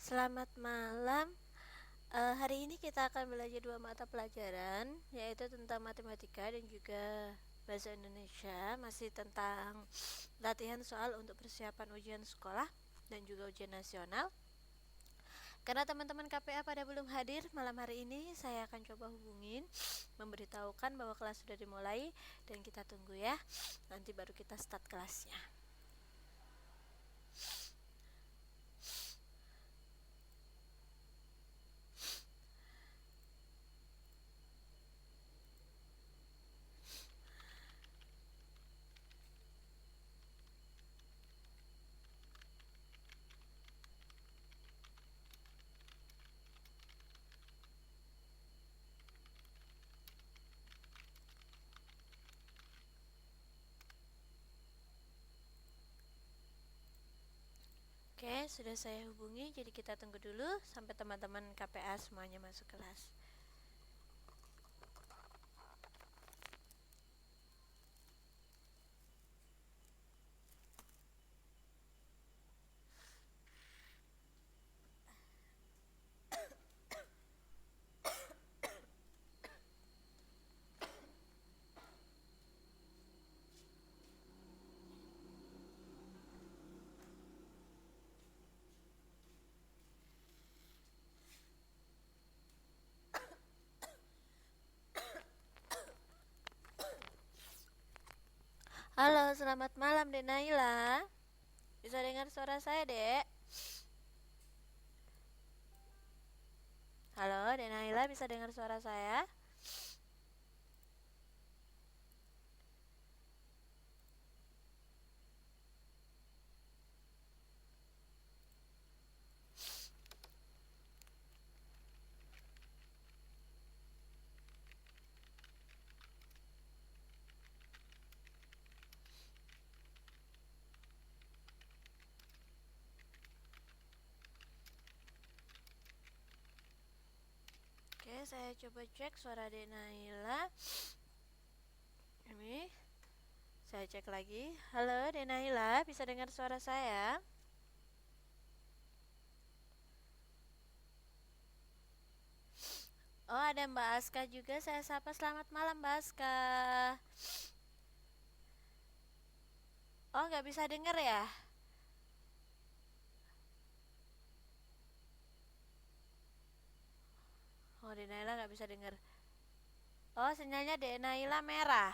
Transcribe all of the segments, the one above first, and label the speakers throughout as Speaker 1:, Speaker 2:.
Speaker 1: Selamat malam. Hari ini kita akan belajar dua mata pelajaran, yaitu tentang matematika dan juga bahasa Indonesia. Masih tentang latihan soal untuk persiapan ujian sekolah dan juga ujian nasional. Karena teman-teman KPA pada belum hadir malam hari ini, saya akan coba hubungin, memberitahukan bahwa kelas sudah dimulai, dan kita tunggu ya. Nanti baru kita start kelasnya. Oke, sudah saya hubungi, jadi kita tunggu dulu sampai teman-teman KPA semuanya masuk kelas. Halo, selamat malam Dek Naila. Bisa dengar suara saya, Dek? Halo, Dek Naila, bisa dengar suara saya? Oke, saya coba cek suara Dek Naila. Ini saya cek lagi. Halo, Dek Naila, bisa dengar suara saya? Oh, ada Mbak Aska juga. Saya sapa, selamat malam Mbak Aska. Oh, nggak bisa dengar ya? Oh, Dek Naila nggak bisa dengar. Oh, sinyalnya Dek Naila merah.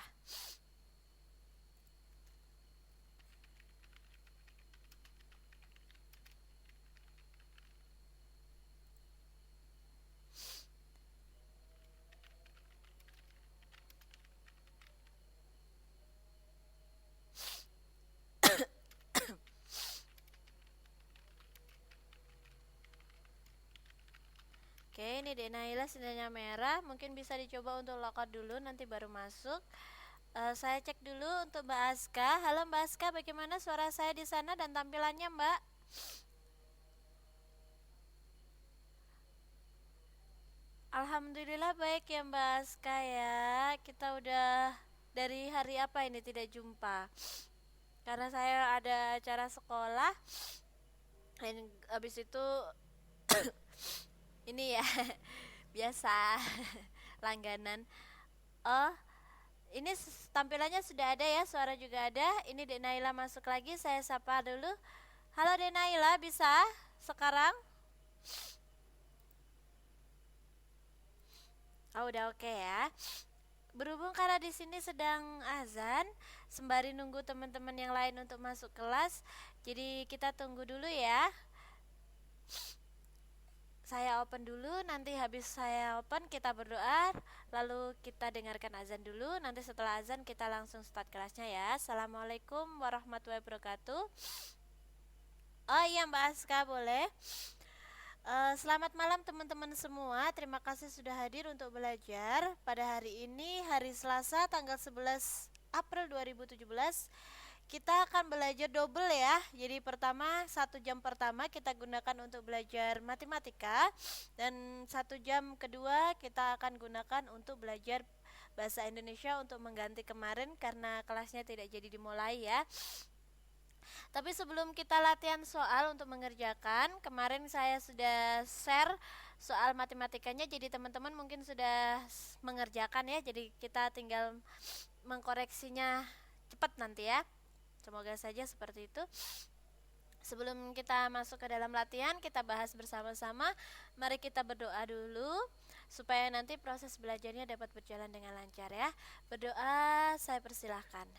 Speaker 1: Oke, ini Dek Naila sinyalnya merah. Mungkin bisa dicoba untuk lockout dulu, nanti baru masuk. Saya cek dulu untuk Mbak Aska. Halo Mbak Aska, bagaimana suara saya di sana dan tampilannya Mbak? Alhamdulillah baik ya Mbak Aska ya. Kita udah dari hari apa ini tidak jumpa? Karena saya ada acara sekolah. Dan habis itu ini ya biasa langganan. Oh, ini tampilannya sudah ada ya, suara juga ada. Ini Dek Naila masuk lagi, saya sapa dulu. Halo Dek Naila, bisa sekarang? Oh, udah oke ya. Berhubung karena di sini sedang azan, sembari nunggu teman-teman yang lain untuk masuk kelas, jadi kita tunggu dulu ya. Saya open dulu, nanti habis saya open kita berdoa, lalu kita dengarkan azan dulu. Nanti setelah azan kita langsung start kelasnya ya. Assalamualaikum warahmatullahi wabarakatuh. Oh iya Mbak Aska, boleh. Selamat malam teman-teman semua. Terima kasih sudah hadir untuk belajar. Pada hari ini, hari Selasa tanggal 11 April 2017, kita akan belajar double ya. Jadi pertama, 1 jam pertama kita gunakan untuk belajar matematika, dan 1 jam kedua kita akan gunakan untuk belajar bahasa Indonesia untuk mengganti kemarin karena kelasnya tidak jadi dimulai ya. Tapi sebelum kita latihan soal untuk mengerjakan, kemarin saya sudah share soal matematikanya, jadi teman-teman mungkin sudah mengerjakan ya. Jadi kita tinggal mengkoreksinya cepat nanti ya. Semoga saja seperti itu. Sebelum kita masuk ke dalam latihan, kita bahas bersama-sama. Mari kita berdoa dulu supaya nanti proses belajarnya dapat berjalan dengan lancar ya. Berdoa, saya persilahkan.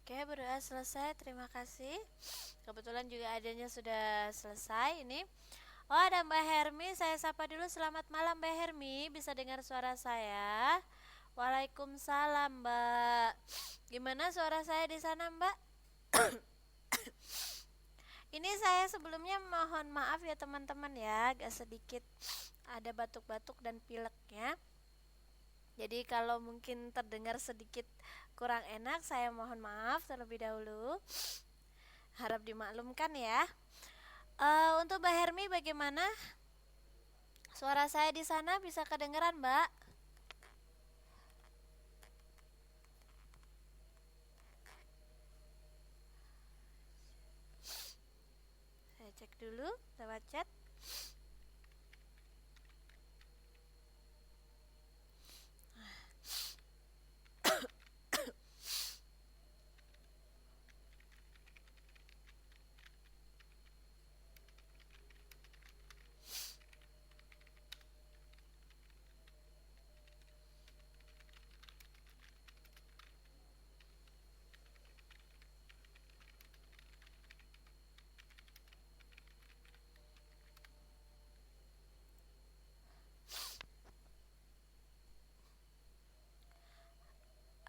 Speaker 1: Oke, berdoa selesai. Terima kasih. Kebetulan juga adanya sudah selesai ini. Oh, ada Mbak Hermi. Saya sapa dulu. Selamat malam Mbak Hermi. Bisa dengar suara saya? Waalaikumsalam Mbak. Gimana suara saya di sana Mbak? Ini saya sebelumnya mohon maaf ya teman-teman ya, agak sedikit ada batuk-batuk dan pileknya. Jadi kalau mungkin terdengar sedikit kurang enak, saya mohon maaf terlebih dahulu. Harap dimaklumkan ya. Untuk Mbak Hermi bagaimana? Suara saya di sana bisa kedengeran Mbak? Saya cek dulu lewat chat.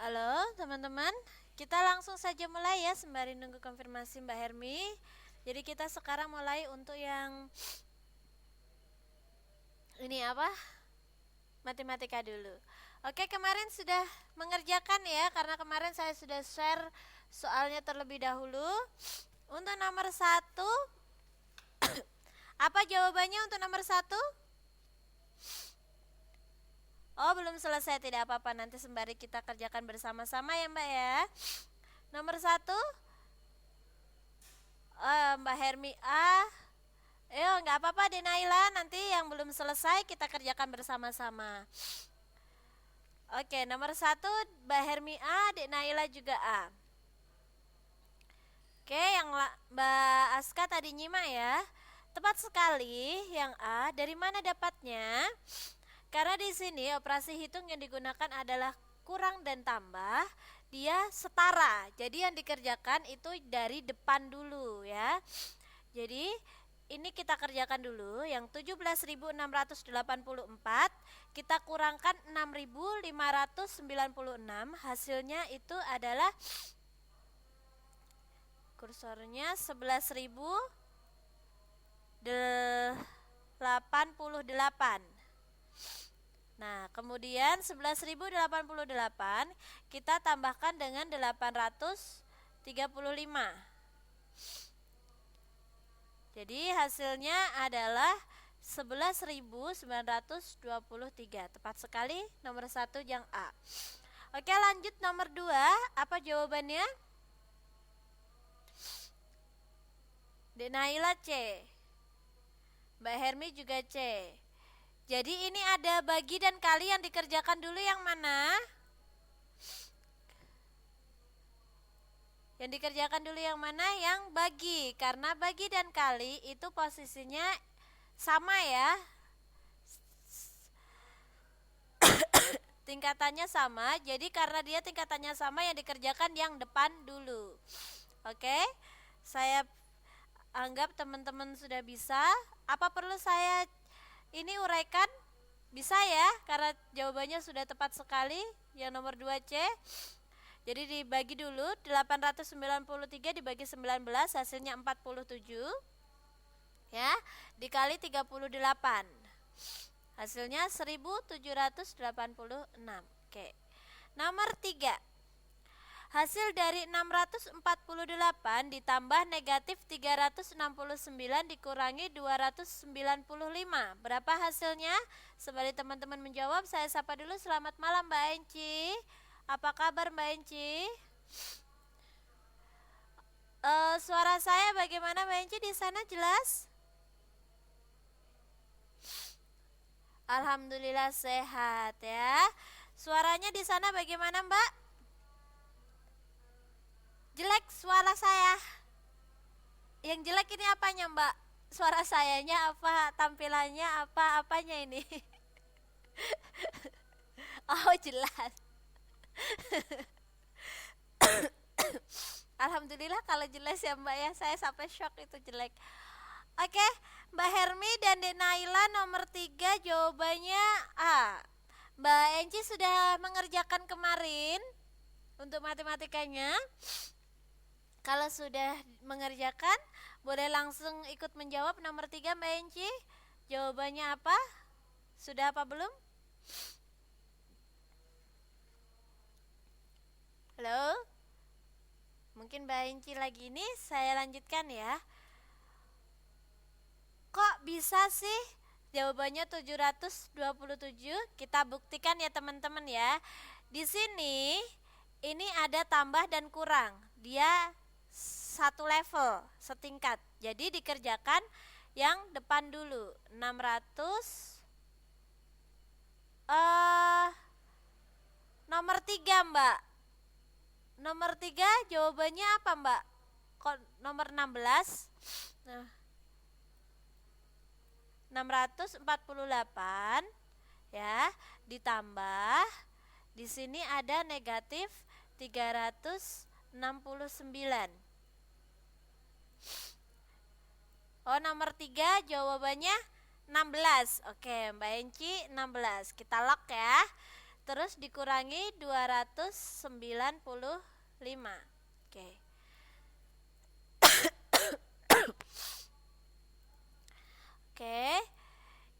Speaker 1: Halo teman-teman, kita langsung saja mulai ya sembari nunggu konfirmasi Mbak Hermi. Jadi kita sekarang mulai untuk yang ini apa? Matematika dulu. Oke, kemarin sudah mengerjakan ya, karena kemarin saya sudah share soalnya terlebih dahulu. Untuk nomor 1, apa jawabannya untuk nomor 1? Oh, belum selesai, tidak apa-apa, nanti sembari kita kerjakan bersama-sama ya Mbak ya. Nomor 1, Mbak Hermi A. Nggak apa-apa Denaila, nanti yang belum selesai kita kerjakan bersama-sama. Oke, nomor 1 Mbak Hermi A, Denaila juga A. Oke, yang Mbak Aska tadi nyimak ya. Tepat sekali yang A. Dari mana dapatnya? Karena di sini operasi hitung yang digunakan adalah kurang dan tambah, dia setara. Jadi yang dikerjakan itu dari depan dulu ya. Jadi ini kita kerjakan dulu, yang 17.684 kita kurangkan 6.596, hasilnya itu adalah kursornya 11.088. Nah, kemudian 11.088 kita tambahkan dengan 835. Jadi hasilnya adalah 11.923. Tepat sekali nomor 1 yang A. Oke, lanjut nomor 2. Apa jawabannya? Denaila C. Mbak Hermi juga C. Jadi ini ada bagi dan kali, yang dikerjakan dulu yang mana? Yang dikerjakan dulu yang mana? Yang bagi. Karena bagi dan kali itu posisinya sama ya. tingkatannya sama, jadi karena dia tingkatannya sama yang dikerjakan yang depan dulu. Oke, saya anggap teman-teman sudah bisa. Apa perlu saya ini uraikan? Bisa ya, karena jawabannya sudah tepat sekali. Yang nomor 2C. Jadi dibagi dulu, 893 dibagi 19 hasilnya 47. Ya, dikali 38. Hasilnya 1786. Oke. Nomor 3. Hasil dari 648 ditambah negatif 369 dikurangi 295. Berapa hasilnya? Sebelum teman-teman menjawab, saya sapa dulu. Selamat malam Mbak Enci. Apa kabar Mbak Enci? Suara saya bagaimana Mbak Enci di sana, jelas? Alhamdulillah sehat ya. Suaranya di sana bagaimana Mbak? Jelek suara saya. Yang jelek ini apanya Mbak? Suara sayanya apa, tampilannya apa, apanya ini? Oh jelas. Alhamdulillah kalau jelas ya Mbak ya, saya sampai shock itu jelek. Oke, Mbak Hermi dan Dek Naila nomor 3 jawabannya A. Mbak Enci sudah mengerjakan kemarin untuk matematikanya. Kalau sudah mengerjakan, boleh langsung ikut menjawab nomor 3 Mbak Enci. Jawabannya apa? Sudah apa belum? Halo? Mungkin Mbak Enci lagi ini, saya lanjutkan ya. Kok bisa sih jawabannya 727? Kita buktikan ya teman-teman ya. Di sini ini ada tambah dan kurang. Dia satu level, setingkat. Jadi dikerjakan yang depan dulu. 600 nomor 3 Mbak. Nomor 3 jawabannya apa Mbak? Kok nomor 16? Nah, 648 ya, ditambah di sini ada negatif 369. Oh, nomor 3 jawabannya 16. Oke, Mbak Enci 16. Kita lock ya. Terus dikurangi 295. Oke. Oke.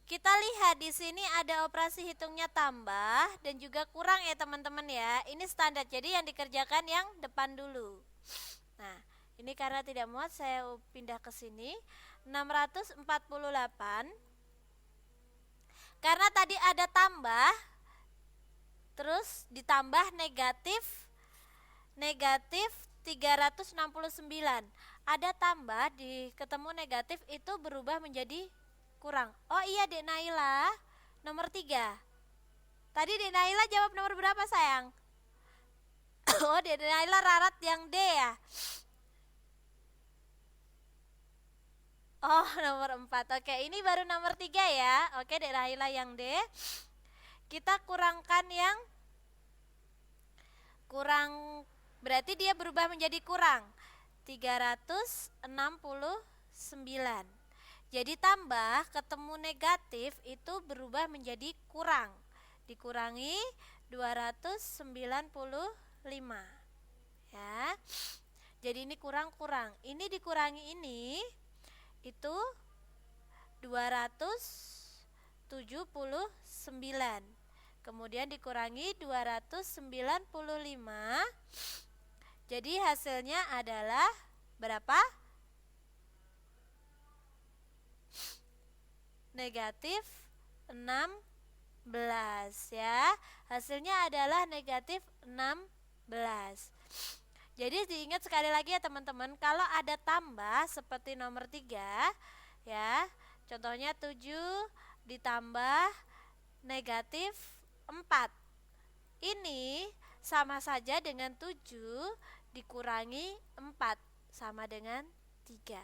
Speaker 1: Kita lihat di sini ada operasi hitungnya tambah dan juga kurang ya teman-teman ya. Ini standar. Jadi yang dikerjakan yang depan dulu. Nah, ini karena tidak muat saya pindah ke sini. 648. Karena tadi ada tambah, terus ditambah negatif 369. Ada tambah ketemu negatif itu berubah menjadi kurang. Oh iya Dek Naila, nomor 3. Tadi Dek Naila jawab nomor berapa sayang? Oh Dek Naila rarat yang D ya. Oh nomor 4. Oke, ini baru nomor 3 ya. Oke Dek Naila yang D. Kita kurangkan yang kurang, berarti dia berubah menjadi kurang 369. Jadi tambah ketemu negatif itu berubah menjadi kurang, dikurangi 295 ya. Jadi ini kurang-kurang, ini dikurangi ini itu 279, kemudian dikurangi 295, jadi hasilnya adalah berapa? Negatif 16 ya. Hasilnya adalah negatif 16. Jadi diingat sekali lagi ya teman-teman, kalau ada tambah seperti nomor 3 ya. Contohnya 7 ditambah negatif 4. Ini sama saja dengan 7 dikurangi 4 sama dengan 3.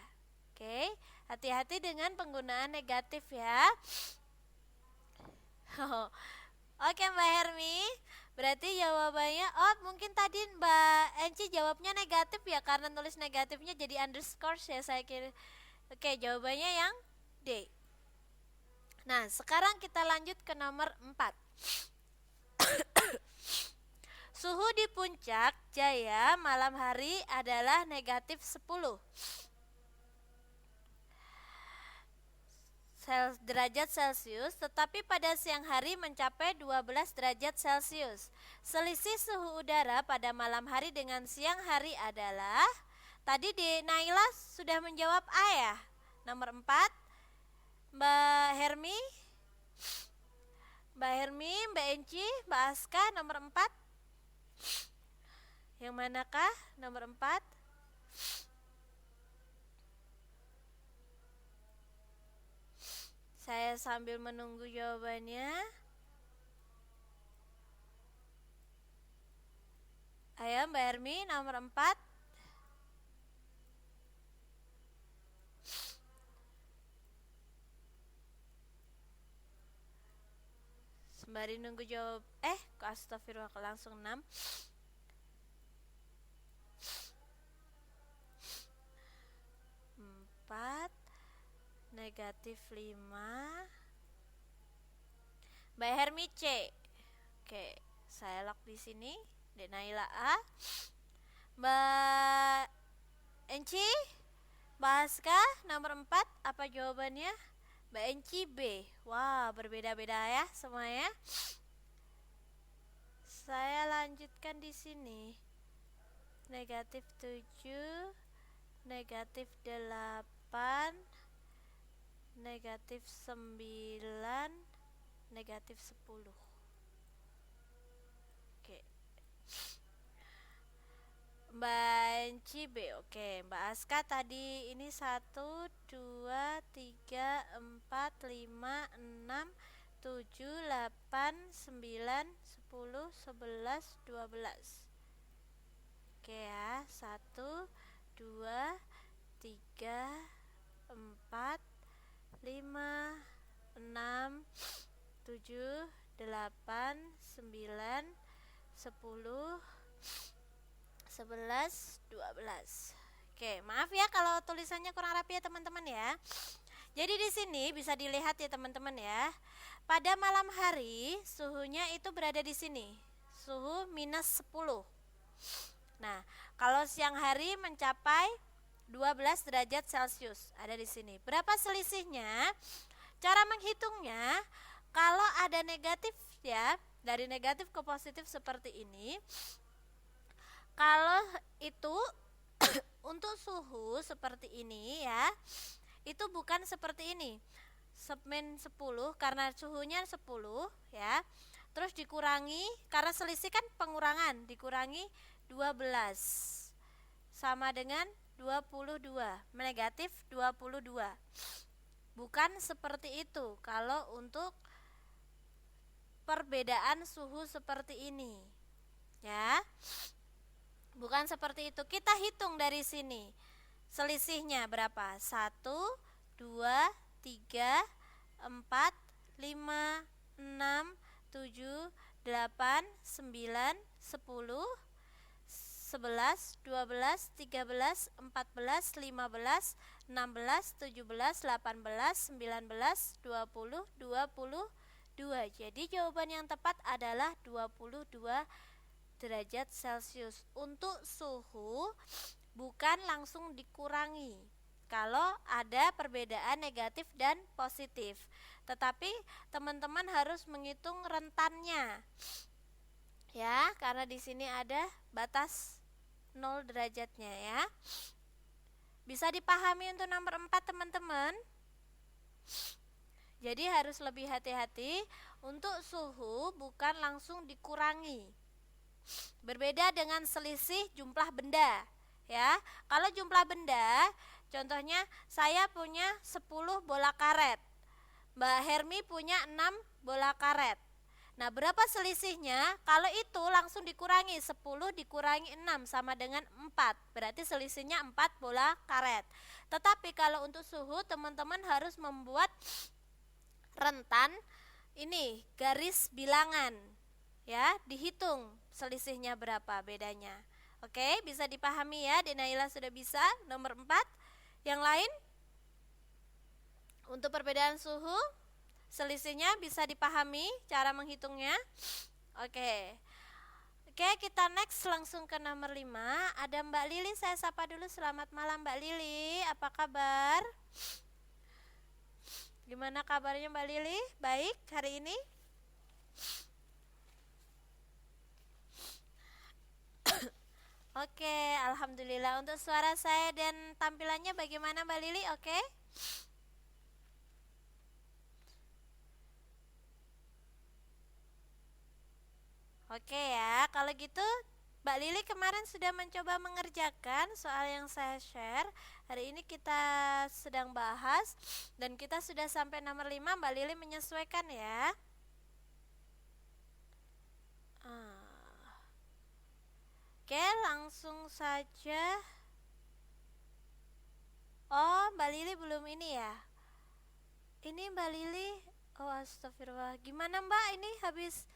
Speaker 1: Oke, hati-hati dengan penggunaan negatif ya. Oke Mbak Hermi, berarti jawabannya, oh mungkin tadi Mbak Enci jawabnya negatif ya, karena nulis negatifnya jadi underscore ya saya kira. Oke, jawabannya yang D. Nah, sekarang kita lanjut ke nomor 4. Suhu di puncak Jaya malam hari adalah negatif 10 derajat Celcius, tetapi pada siang hari mencapai 12 derajat Celcius. Selisih suhu udara pada malam hari dengan siang hari adalah, tadi di Naila sudah menjawab A ya, nomor 4. Mbak Hermi, Mbak Enci, Mbak Aska, nomor 4. Yang manakah nomor 4? Saya sambil menunggu jawabannya. Ayo Mbak Hermi, nomor 4. Sembari nunggu jawab, astagfirullah, langsung 6. Negatif 5. Mbak Hermi C. Oke, saya lock di sini. Naila A. Mbak Enci, Mbak Aska, nomor 4, apa jawabannya? Mbak Enci B. Wah, berbeda-beda ya semuanya. Saya lanjutkan di sini. Negatif 7, negatif 8, negatif 9, negatif 10. Oke. Mbak Enci B. Oke, Mbak Aska tadi ini 1, 2, 3, 4, 5, 6, 7, 8, 9, 10, 11, 12. Oke ya, 1, 2, 3, 4, 5, 6, 7, 8, 9, 10, 11, 12. Oke, maaf ya kalau tulisannya kurang rapi ya teman-teman ya. Jadi di sini bisa dilihat ya teman-teman ya. Pada malam hari suhunya itu berada di sini. Suhu minus 10. Nah, kalau siang hari mencapai 12 derajat Celcius, ada di sini. Berapa selisihnya? Cara menghitungnya, kalau ada negatif ya, dari negatif ke positif seperti ini. Kalau itu untuk suhu seperti ini ya, itu bukan seperti ini. Min 10 karena suhunya 10 ya. Terus dikurangi, karena selisih kan pengurangan, dikurangi 12 sama dengan 22, negatif 22. Bukan seperti itu kalau untuk perbedaan suhu seperti ini ya. Bukan seperti itu. Kita hitung dari sini. Selisihnya berapa? 1, 2, 3, 4, 5, 6, 7, 8, 9, 10, 11, 12, 13, 14, 15, 16, 17, 18, 19, 20, 22. Jadi jawaban yang tepat adalah 22 derajat Celcius. Untuk suhu bukan langsung dikurangi kalau ada perbedaan negatif dan positif, tetapi teman-teman harus menghitung rentannya ya, karena di sini ada batas 0 derajatnya ya. Bisa dipahami untuk nomor 4 teman-teman. Jadi harus lebih hati-hati. Untuk suhu bukan langsung dikurangi. Berbeda dengan selisih jumlah benda ya. Kalau jumlah benda, contohnya saya punya 10 bola karet, Mbak Hermi punya 6 bola karet. Nah, berapa selisihnya? Kalau itu langsung dikurangi, 10 dikurangi 6 sama dengan 4. Berarti selisihnya 4 bola karet. Tetapi kalau untuk suhu, teman-teman harus membuat rentan ini garis bilangan ya, dihitung selisihnya berapa bedanya. Oke, bisa dipahami ya, Denaila sudah bisa. Nomor 4. Yang lain? Untuk perbedaan suhu selisihnya bisa dipahami cara menghitungnya. Oke. Oke, kita next langsung ke nomor 5. Ada Mbak Lili, saya sapa dulu. Selamat malam Mbak Lili, apa kabar? Gimana kabarnya Mbak Lili? Baik hari ini? Oke, alhamdulillah. Untuk suara saya dan tampilannya bagaimana Mbak Lili? Oke? Oke ya, kalau gitu Mbak Lili kemarin sudah mencoba mengerjakan soal yang saya share. Hari ini kita sedang bahas dan kita sudah sampai nomor 5. Mbak Lili menyesuaikan ya. Oke, langsung saja. Oh, Mbak Lili belum ini ya. Ini Mbak Lili, oh astagfirullah. Gimana Mbak, ini habis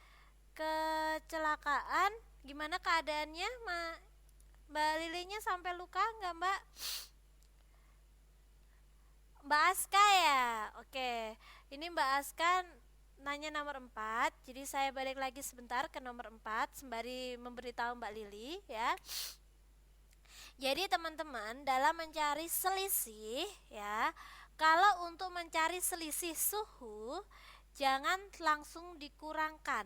Speaker 1: kecelakaan? Gimana keadaannya? Mbak Lilinya sampai luka nggak Mbak? Mbak Aska ya? Oke, ini Mbak Aska nanya nomor 4. Jadi saya balik lagi sebentar ke nomor 4 sembari memberitahu Mbak Lili ya. Jadi teman-teman, dalam mencari selisih ya, kalau untuk mencari selisih suhu jangan langsung dikurangkan,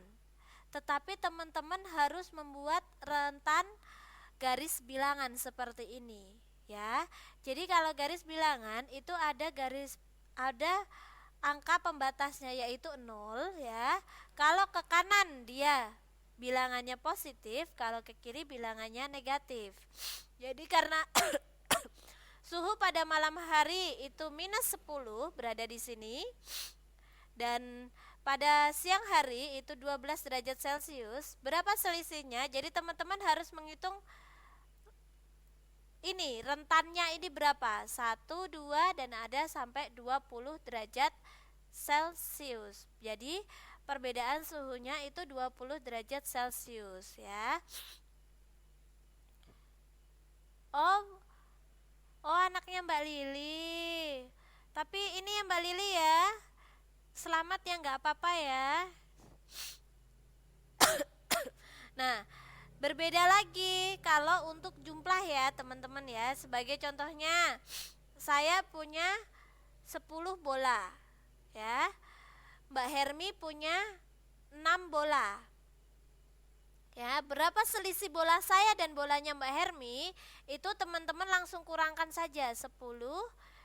Speaker 1: tetapi teman-teman harus membuat rentan garis bilangan seperti ini ya. Jadi kalau garis bilangan itu ada angka pembatasnya yaitu 0 ya. Kalau ke kanan dia bilangannya positif, kalau ke kiri bilangannya negatif. Jadi karena suhu pada malam hari itu minus 10 berada di sini, dan pada siang hari itu 12 derajat Celcius. Berapa selisihnya? Jadi teman-teman harus menghitung ini rentannya ini berapa? 1, 2 dan ada sampai 20 derajat Celcius. Jadi perbedaan suhunya itu 20 derajat Celcius ya. Oh anaknya Mbak Lili. Tapi ini ya Mbak Lili ya, selamat ya, nggak apa-apa ya. Nah, berbeda lagi kalau untuk jumlah ya teman-teman ya. Sebagai contohnya, saya punya 10 bola ya. Mbak Hermi punya 6 bola. Ya, berapa selisih bola saya dan bolanya Mbak Hermi? Itu teman-teman langsung kurangkan saja. 10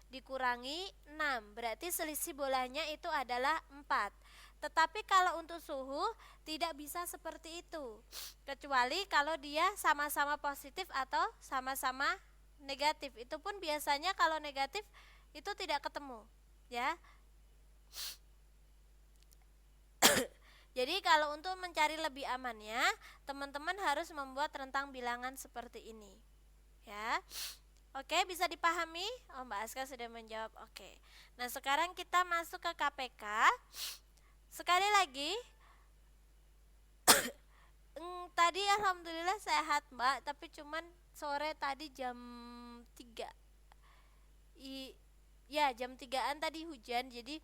Speaker 1: dikurangi 6, berarti selisih bolanya itu adalah 4. Tetapi kalau untuk suhu tidak bisa seperti itu, kecuali kalau dia sama-sama positif atau sama-sama negatif. Itu pun biasanya kalau negatif itu tidak ketemu ya. Jadi kalau untuk mencari lebih amannya, teman-teman harus membuat rentang bilangan seperti ini ya. Oke, bisa dipahami? Oh, Mbak Aska sudah menjawab. Oke. Nah, sekarang kita masuk ke KPK. Sekali lagi, tadi alhamdulillah sehat Mbak, tapi cuman sore tadi jam 3. Ya, jam 3-an tadi hujan, jadi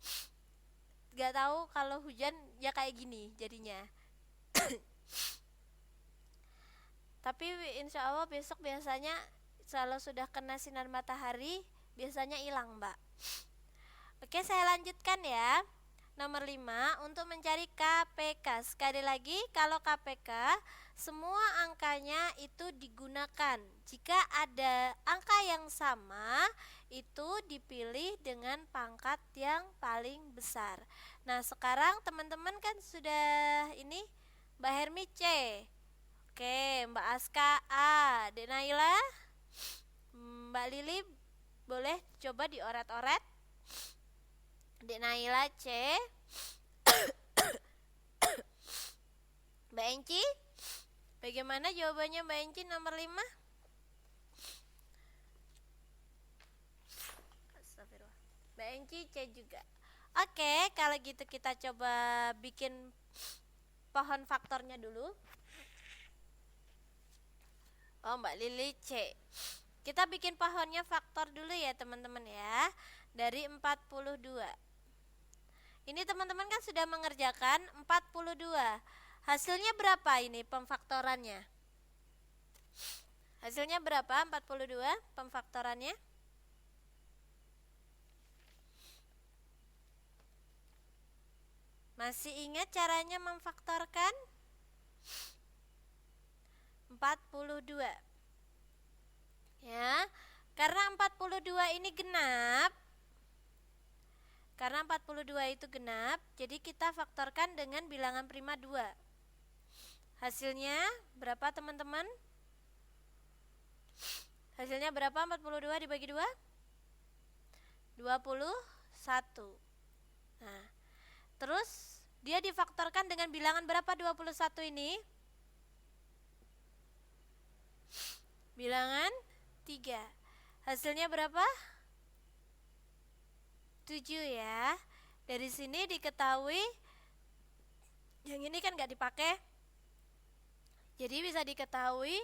Speaker 1: gak tahu kalau hujan ya kayak gini jadinya. Tapi insya Allah besok biasanya kalau sudah kena sinar matahari biasanya hilang Mbak. Oke, saya lanjutkan ya. Nomor 5, untuk mencari KPK. Sekali lagi, kalau KPK semua angkanya itu digunakan. Jika ada angka yang sama, itu dipilih dengan pangkat yang paling besar. Nah, sekarang teman-teman kan sudah ini, Mbak Hermi C. Oke, Mbak Aska A, Dek Naila, Mbak Lili boleh coba dioret-oret. Dek Naila C. Mbak Enci, bagaimana jawabannya Mbak Enci nomor 5? Astagfirullah. Mbak Enci C juga. Oke, kalau gitu kita coba bikin pohon faktornya dulu. Oh, Mbak Lili C. Kita bikin pohonnya faktor dulu ya teman-teman ya. Dari 42. Ini teman-teman kan sudah mengerjakan 42. Hasilnya berapa ini pemfaktorannya? Hasilnya berapa 42 pemfaktorannya? Masih ingat caranya memfaktorkan? 42. Ya, karena 42 ini genap. Karena 42 itu genap, jadi kita faktorkan dengan bilangan prima 2. Hasilnya berapa teman-teman? Hasilnya berapa 42 dibagi 2? 21. Nah, terus dia difaktorkan dengan bilangan berapa 21 ini? Bilangan 3. Hasilnya berapa? 7 ya. Dari sini diketahui yang ini kan gak dipakai. Jadi bisa diketahui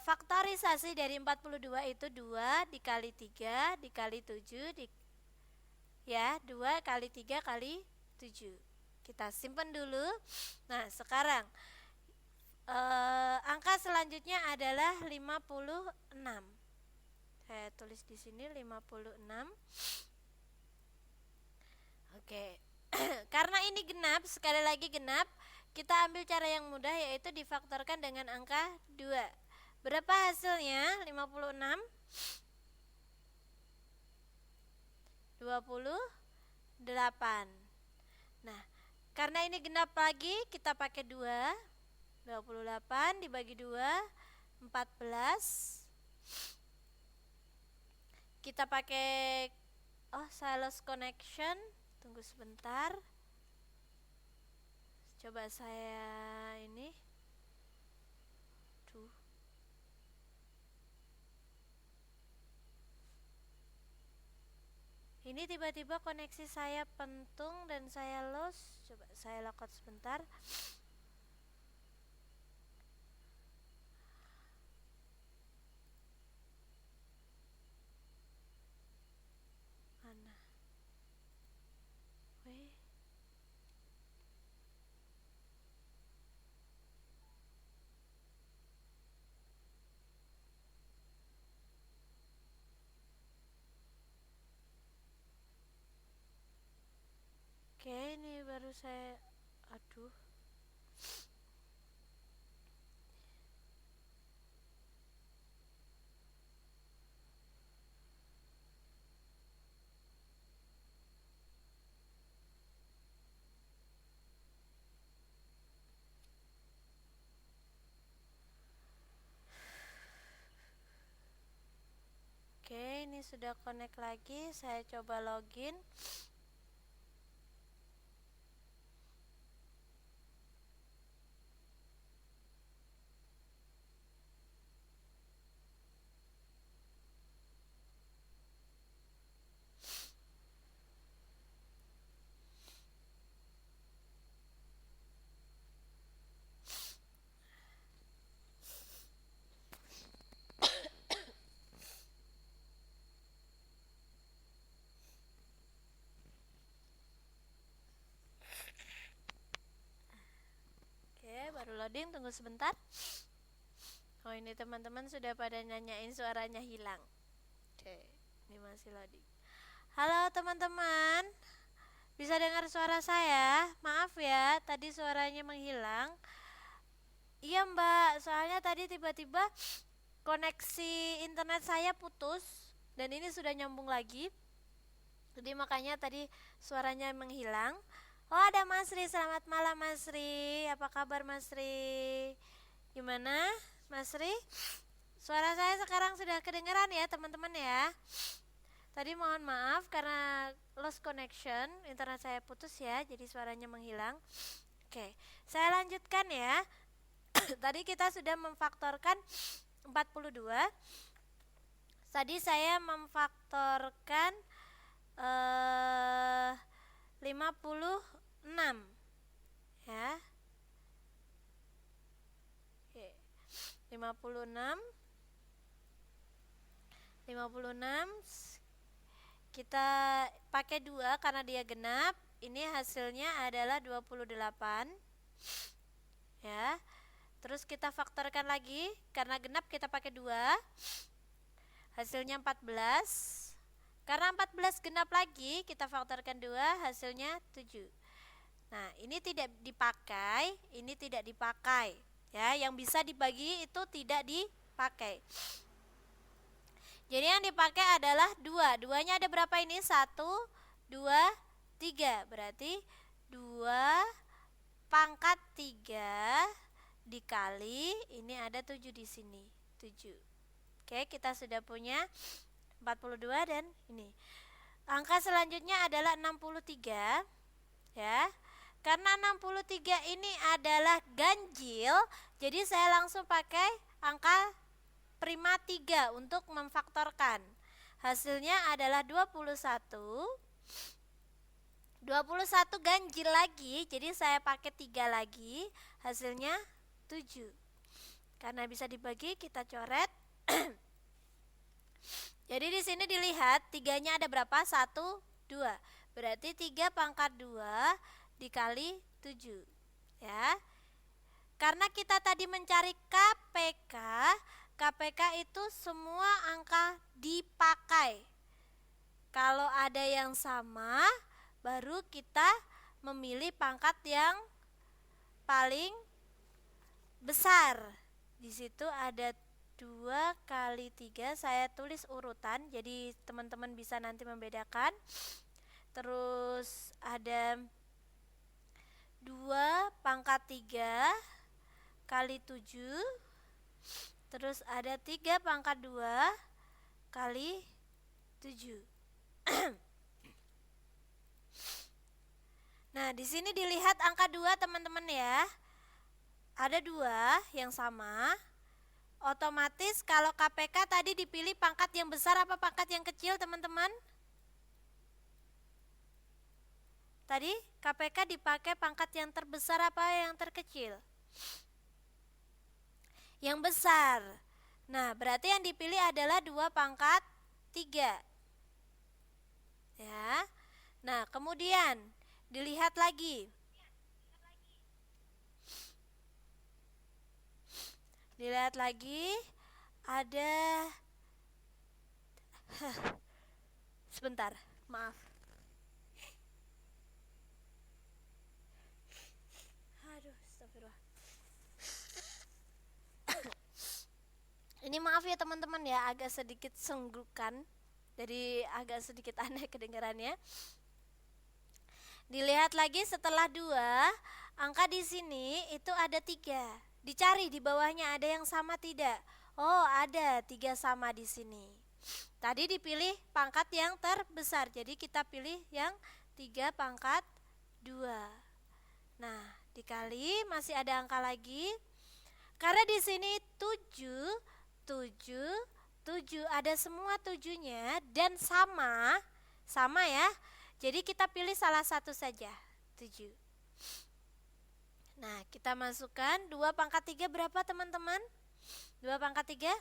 Speaker 1: faktorisasi dari 42 itu 2 dikali 3 dikali 7 ya, 2 kali 3 kali 7. Kita simpan dulu. Nah, sekarang angka selanjutnya adalah 56. Saya tulis di sini 56. Oke. Karena ini genap, sekali lagi genap, kita ambil cara yang mudah yaitu difaktorkan dengan angka 2. Berapa hasilnya? 56 28. Nah, karena ini genap lagi, kita pakai 2. 28 dibagi 2 14. Kita pakai saya lost connection. Tunggu sebentar. Coba saya ini. Ini tiba-tiba koneksi saya pentung dan saya lost. Coba saya logout sebentar. Mana? Oke, ini baru saya Oke, ini sudah connect lagi. Saya coba login. Baru loading, tunggu sebentar. Oh, ini teman-teman sudah pada nanyain suaranya hilang. Oke, ini masih loading. Halo teman-teman, bisa dengar suara saya? Maaf ya, tadi suaranya menghilang. Iya Mbak, soalnya tadi tiba-tiba koneksi internet saya putus dan ini sudah nyambung lagi. Jadi makanya tadi suaranya menghilang. Oh, ada Mas Ri, selamat malam Mas Ri. Apa kabar Mas Ri? Gimana Mas Ri? Suara saya sekarang sudah kedengeran ya teman-teman ya. Tadi mohon maaf karena lost connection, internet saya putus ya, jadi suaranya menghilang. Oke, saya lanjutkan ya. Tadi kita sudah memfaktorkan 42. Tadi saya memfaktorkan 56 ya. Oke. 56 kita pakai 2 karena dia genap. Ini hasilnya adalah 28 ya. Terus kita faktorkan lagi, karena genap kita pakai 2, hasilnya 14. Karena 14 genap lagi, kita faktorkan 2, hasilnya 7. Nah, ini tidak dipakai, ini tidak dipakai ya. Yang bisa dibagi itu tidak dipakai. Jadi yang dipakai adalah 2. 2-nya ada berapa ini? 1, 2, 3. Berarti 2 pangkat 3 dikali, ini ada 7 di sini. 7. Oke, kita sudah punya 42 dan ini. Angka selanjutnya adalah 63 ya. Karena 63 ini adalah ganjil, jadi saya langsung pakai angka prima 3 untuk memfaktorkan. Hasilnya adalah 21. 21 ganjil lagi, jadi saya pakai 3 lagi, hasilnya 7. Karena bisa dibagi, kita coret. Jadi di sini dilihat 3-nya ada berapa? 1, 2. Berarti 3 pangkat 2 dikali 7 ya. Karena kita tadi mencari KPK itu semua angka dipakai. Kalau ada yang sama, baru kita memilih pangkat yang paling besar. Di situ ada 2 kali 3, saya tulis urutan, jadi teman-teman bisa nanti membedakan. Terus ada 2 pangkat 3 kali 7. Terus ada 3 pangkat 2 kali 7. Nah, di sini dilihat angka 2 teman-teman ya. Ada 2 yang sama. Otomatis kalau KPK tadi dipilih pangkat yang besar apa pangkat yang kecil teman-teman? Tadi KPK dipakai pangkat yang terbesar apa yang terkecil? Yang besar. Nah, berarti yang dipilih adalah 2 pangkat 3 ya. Nah, kemudian dilihat lagi. Dilihat lagi ada sebentar, maaf. Aduh, astagfirullah. Ini maaf ya teman-teman ya, agak sedikit senggukan. Jadi agak sedikit aneh kedengarannya. Dilihat lagi setelah 2, angka di sini itu ada 3. Dicari di bawahnya ada yang sama tidak? Oh, ada 3 sama di sini. Tadi dipilih pangkat yang terbesar, jadi kita pilih yang 3 pangkat 2. Nah, dikali masih ada angka lagi. Karena di sini 7 ada semua 7-nya dan sama ya. Jadi kita pilih salah satu saja, 7. Nah, kita masukkan 2 pangkat 3 berapa teman-teman? 2 pangkat 3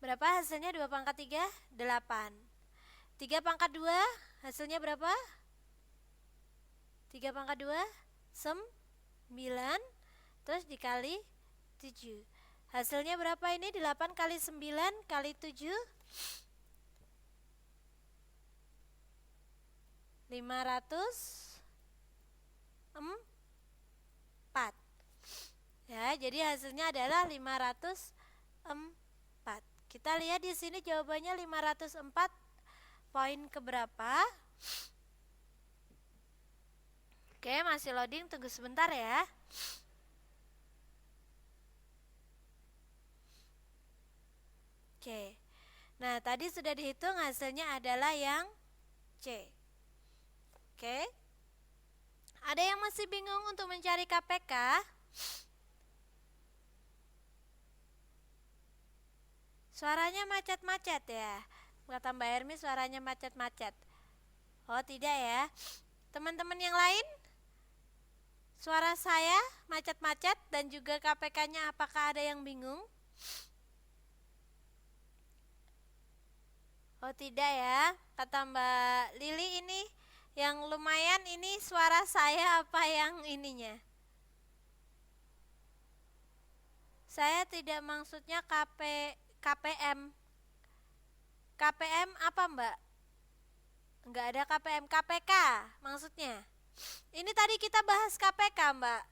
Speaker 1: berapa hasilnya? 2 pangkat 3, 8. 3 pangkat 2 hasilnya berapa? 3 pangkat 2, 9. Terus dikali 7. Hasilnya berapa ini? 8 kali 9 kali 7, 504 ya. Jadi hasilnya adalah 504. Kita lihat di sini jawabannya 504 poin keberapa? Oke, masih loading, tunggu sebentar ya. Oke. Nah, tadi sudah dihitung, hasilnya adalah yang C. Oke. Ada yang masih bingung untuk mencari KPK? Suaranya macet-macet ya. Kata Mbak Hermi suaranya macet-macet. Oh tidak ya. Teman-teman yang lain, suara saya macet-macet dan juga KPK-nya apakah ada yang bingung? Oh tidak ya. Kata Mbak Lili ini yang lumayan, ini suara saya apa yang ininya? Saya tidak maksudnya KPM. KPM apa Mbak? Enggak ada KPM, KPK maksudnya. Ini tadi kita bahas KPK Mbak.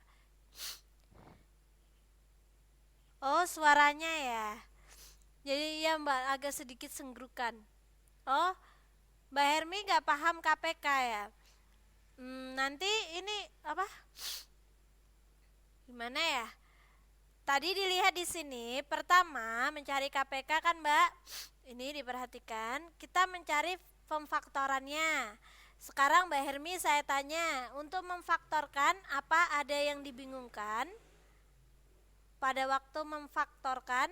Speaker 1: Oh suaranya ya. Jadi ya Mbak agak sedikit senggrukan. Oh Mbak Hermi nggak paham KPK ya. Nanti ini apa? Gimana ya? Tadi dilihat di sini, pertama mencari KPK kan Mbak. Ini diperhatikan, kita mencari pemfaktorannya. Sekarang Mbak Hermi saya tanya, untuk memfaktorkan apa ada yang dibingungkan? Pada waktu memfaktorkan,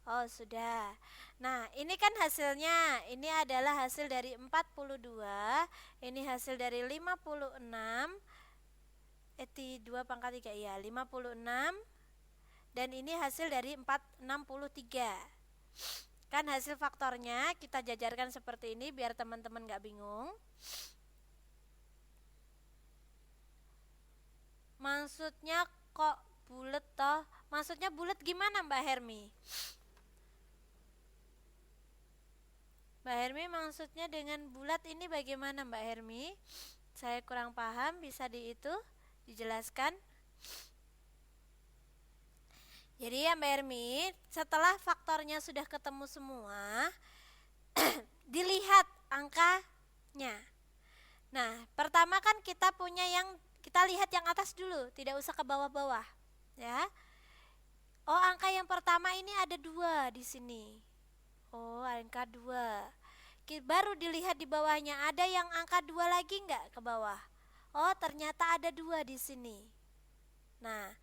Speaker 1: oh sudah. Nah ini kan hasilnya, ini adalah hasil dari 42, ini hasil dari 56, 2 pangkat 3 ya, 56. Dan ini hasil dari 463. Kan hasil faktornya kita jajarkan seperti ini biar teman-teman gak bingung. Maksudnya kok bulet toh? Maksudnya bulet gimana Mbak Hermi? Mbak Hermi maksudnya dengan bulat ini bagaimana Mbak Hermi? Saya kurang paham, bisa dijelaskan? Jadi ya Mbak Hermi, setelah faktornya sudah ketemu semua, dilihat angkanya. Nah, pertama kan kita punya kita lihat yang atas dulu, tidak usah ke bawah-bawah, ya. Oh, angka yang pertama ini ada 2 di sini. Oh, angka 2. Baru dilihat di bawahnya, ada yang angka 2 lagi enggak ke bawah? Oh, ternyata ada 2 di sini. Nah,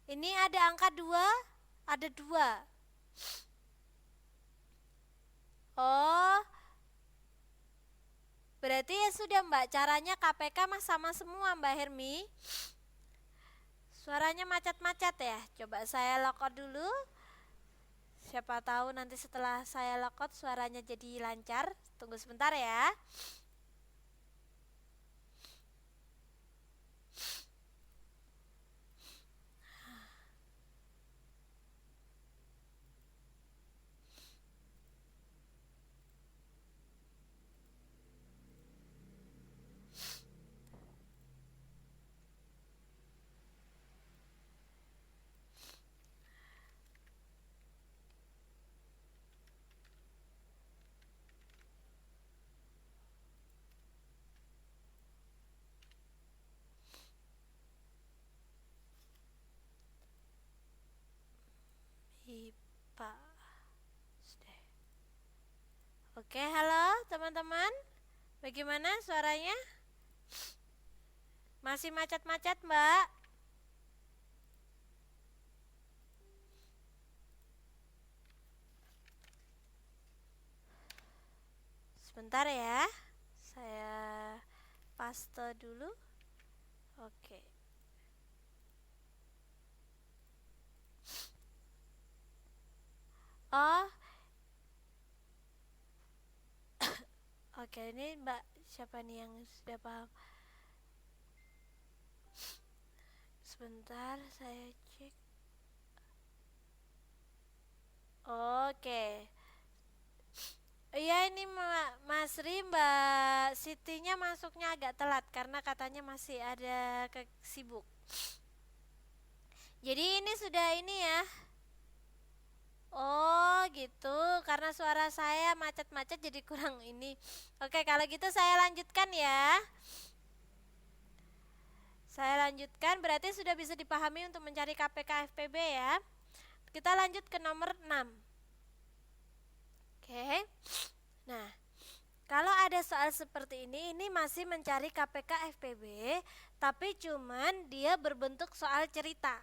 Speaker 1: ini ada angka 2, ada 2. Oh, berarti ya sudah Mbak, caranya KPK mah sama semua Mbak Hermi. Suaranya macet-macet ya. Coba saya lock out dulu. Siapa tahu nanti setelah saya lock out suaranya jadi lancar. Tunggu sebentar ya. IPA. Oke, halo teman-teman. Bagaimana suaranya? Masih macet-macet, Mbak? Sebentar ya. Saya paste dulu. Oke. Oh. Oke, ini Mbak siapa nih yang sudah paham? Sebentar, saya cek. Oke. Iya, ini Mas Ri, Mbak Sitinya masuknya agak telat karena katanya masih ada sibuk. Jadi ini sudah ini ya. Oh gitu, karena suara saya macet-macet jadi kurang ini. Oke, kalau gitu saya lanjutkan ya. Saya lanjutkan, berarti sudah bisa dipahami untuk mencari KPK FPB ya. Kita lanjut ke nomor 6. Oke. Nah, kalau ada soal seperti ini masih mencari KPK FPB, tapi cuman dia berbentuk soal cerita.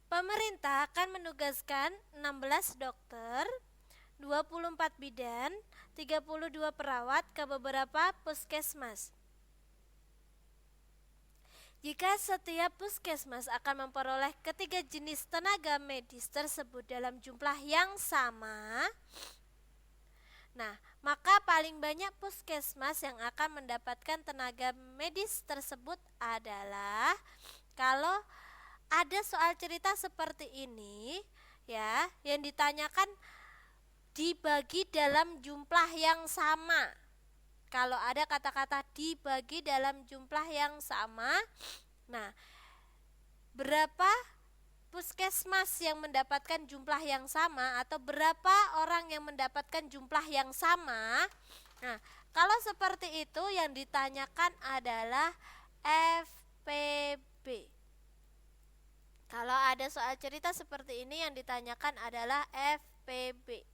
Speaker 1: Pemerintah akan menugaskan 16 dokter 24 bidan, 32 perawat ke beberapa puskesmas. Jika setiap puskesmas akan memperoleh ketiga jenis tenaga medis tersebut dalam jumlah yang sama, nah, maka paling banyak puskesmas yang akan mendapatkan tenaga medis tersebut adalah, kalau ada soal cerita seperti ini ya, yang ditanyakan dibagi dalam jumlah yang sama. Kalau ada kata-kata dibagi dalam jumlah yang sama, nah, berapa puskesmas yang mendapatkan jumlah yang sama atau berapa orang yang mendapatkan jumlah yang sama? Nah, kalau seperti itu yang ditanyakan adalah FPB. Kalau ada soal cerita seperti ini yang ditanyakan adalah FPB.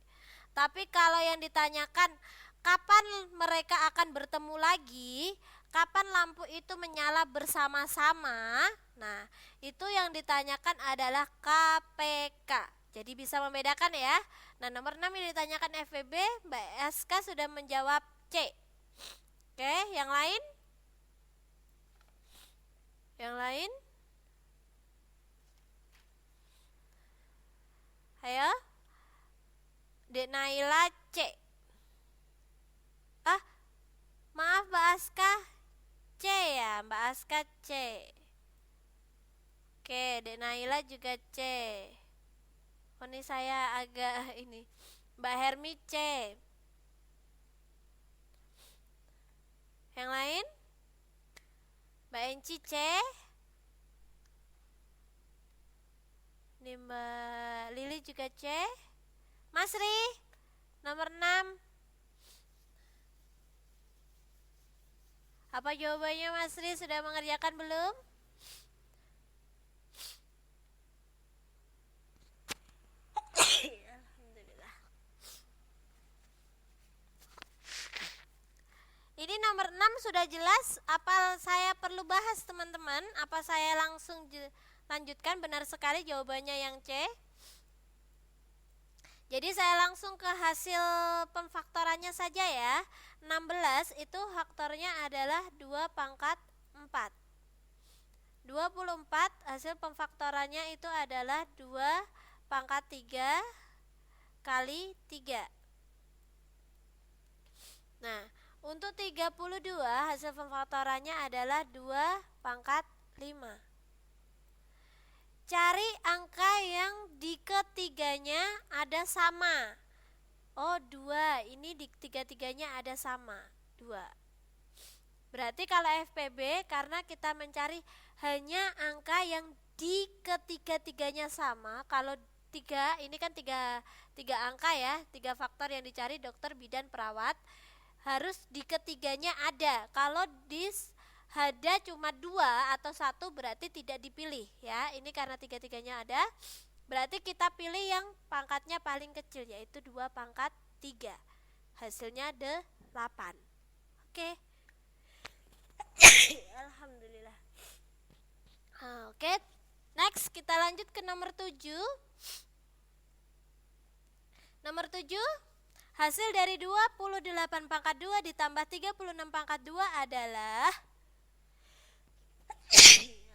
Speaker 1: Tapi kalau yang ditanyakan kapan mereka akan bertemu lagi, kapan lampu itu menyala bersama-sama, nah itu yang ditanyakan adalah KPK. Jadi bisa membedakan ya. Nah, nomor 6 yang ditanyakan FPB, Mbak SK sudah menjawab C. Oke, yang lain? Yang lain? Ayo. Dek Naila C. Maaf Mbak Aska, C ya, Mbak Aska C. Oke, Dek Naila juga C. Oh, ini saya agak ini. Mbak Hermi C. Yang lain? Mbak Enci C. Ini Mbak Lili juga C. Mas Ri, nomor 6. Apa jawabannya Mas Ri, sudah mengerjakan belum? Alhamdulillah. Ini nomor 6 sudah jelas. Apa saya perlu bahas teman-teman? Apa saya langsung lanjutkan? Benar sekali jawabannya yang C. Jadi saya langsung ke hasil pemfaktorannya saja ya. 16 itu faktornya adalah 2 pangkat 4. 24 hasil pemfaktorannya itu adalah 2 pangkat 3 kali 3. Nah, untuk 32 hasil pemfaktorannya adalah 2 pangkat 5. Cari angka yang di ketiganya ada sama. Oh, 2. Ini di tiga-tiganya ada sama, 2. Berarti kalau FPB, karena kita mencari hanya angka yang di ketiga-tiganya sama. Kalau 3, ini kan 3 angka ya, 3 faktor yang dicari dokter, bidan, perawat. Harus di ketiganya ada. Kalau ada cuma 2 atau 1 berarti tidak dipilih ya. Ini karena tiga-tiganya ada, berarti kita pilih yang pangkatnya paling kecil, yaitu 2 pangkat 3. Hasilnya 8. Oke. Alhamdulillah. Oke, next kita lanjut ke nomor 7. Nomor 7, hasil dari 28 pangkat 2 ditambah 36 pangkat 2 adalah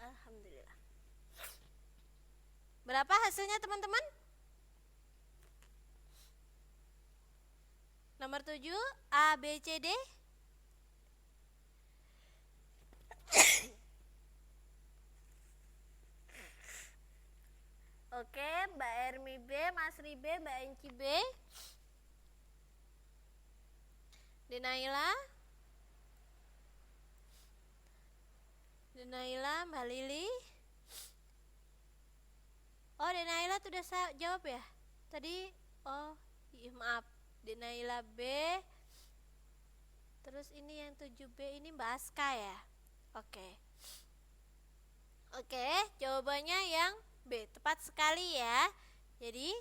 Speaker 1: Alhamdulillah. Berapa hasilnya teman-teman? Nomor 7, A, B, C, D. Oke, Mbak Ermi B, Mas Ri B, Mbak Enci B. Denaila, Mbak Lili. Oh, Denaila sudah saya jawab ya tadi. Oh iya, maaf, Denaila B. Terus ini yang 7B ini Mbak Aska ya. Oke, jawabannya yang B, tepat sekali ya. Jadi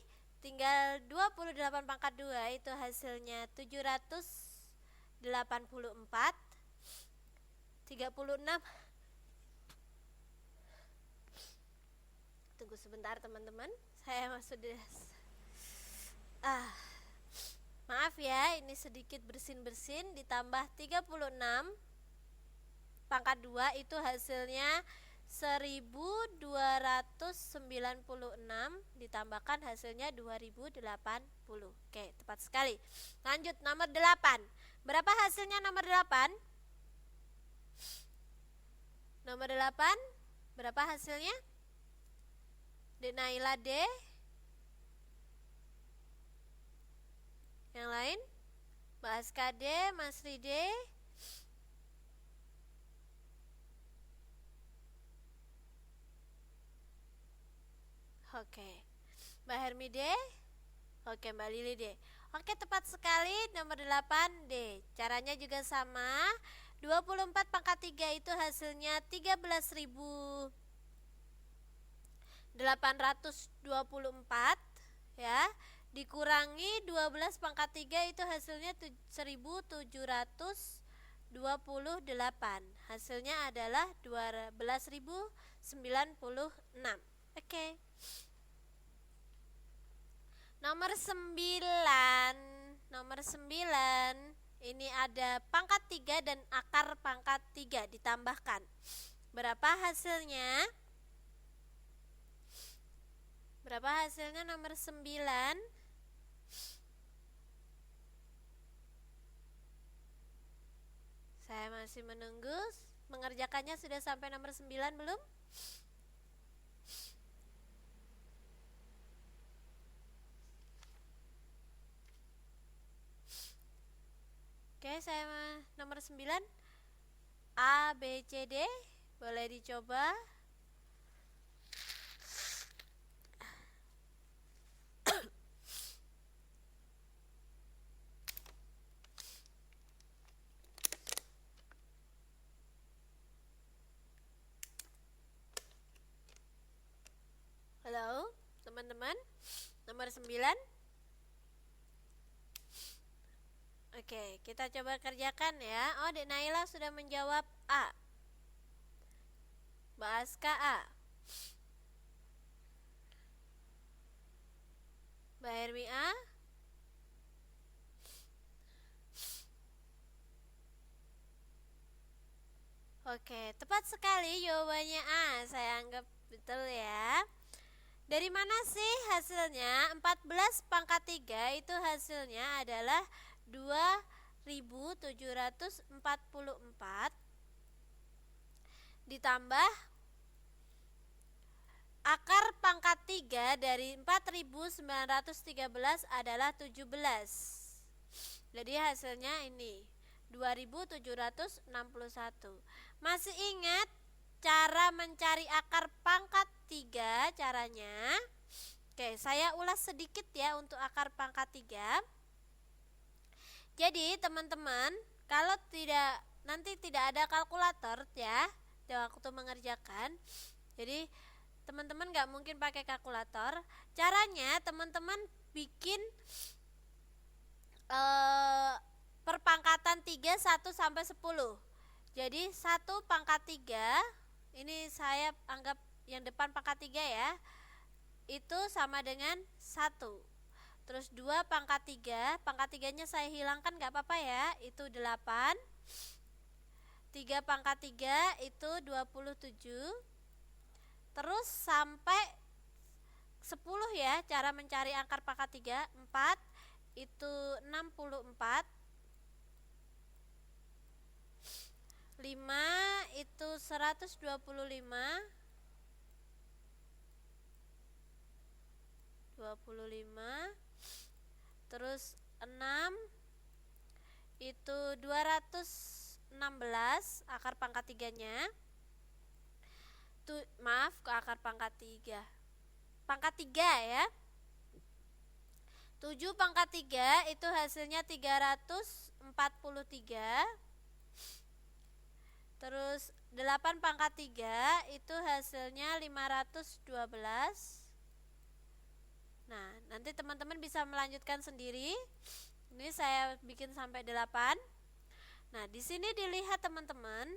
Speaker 1: tinggal 28 pangkat 2 itu hasilnya 784. 36. Tunggu sebentar teman-teman, saya sudah Maaf ya, ini sedikit bersin-bersin. Ditambah 36 pangkat 2 itu hasilnya 1296, ditambahkan hasilnya 2080. Oke, tepat sekali. Lanjut nomor 8. Berapa hasilnya nomor 8? Nomor 8 berapa hasilnya? Dek Naila D. Yang lain? Mbak Aska D, Mas Ride. Oke. Mbak Hermi D. Oke, Mbak Lili D. Oke, tepat sekali nomor 8 D. Caranya juga sama. 24 pangkat 3 itu hasilnya 13.824 ya. Dikurangi 12 pangkat 3 itu hasilnya 1728. Hasilnya adalah 12.096. Oke. Nomor 9. Nomor 9. Ini ada pangkat 3 dan akar pangkat 3 ditambahkan. Berapa hasilnya? Berapa hasilnya nomor 9? Saya masih menunggu. Mengerjakannya sudah sampai nomor 9 belum? Oke, saya nomor 9 A, B, C, D. Boleh dicoba. Halo, teman-teman. Nomor 9. Oke, kita coba kerjakan ya. Oh, Dek Naila sudah menjawab A. Mbak Aska A. Mbak Hermi A. Oke, tepat sekali jawabannya A. Saya anggap betul ya. Dari mana sih hasilnya? 14 pangkat 3 itu hasilnya adalah 2744 ditambah akar pangkat 3 dari 4913 adalah 17. Jadi hasilnya ini 2761. Masih ingat cara mencari akar pangkat 3 caranya? Oke, saya ulas sedikit ya untuk akar pangkat 3. Jadi teman-teman, kalau nanti tidak ada kalkulator ya waktu mengerjakan. Jadi teman-teman gak mungkin pakai kalkulator. Caranya teman-teman bikin perpangkatan 3 1 sampai 10. Jadi 1 pangkat 3, ini saya anggap yang depan pangkat 3 ya, itu sama dengan 1. Terus 2 pangkat 3, pangkat 3 nya saya hilangkan gak apa-apa ya, itu 8. 3 pangkat 3 itu 27. Terus sampai 10 ya, cara mencari akar pangkat 3. 4 itu 64. 5 itu 125. 25. Terus 6 itu 216 akar pangkat 3-nya. Maaf, ke akar pangkat 3. Pangkat 3 ya. 7 pangkat 3 itu hasilnya 343. Terus 8 pangkat 3 itu hasilnya 512. Nah, nanti teman-teman bisa melanjutkan sendiri. Ini saya bikin sampai 8. Nah, di sini dilihat teman-teman.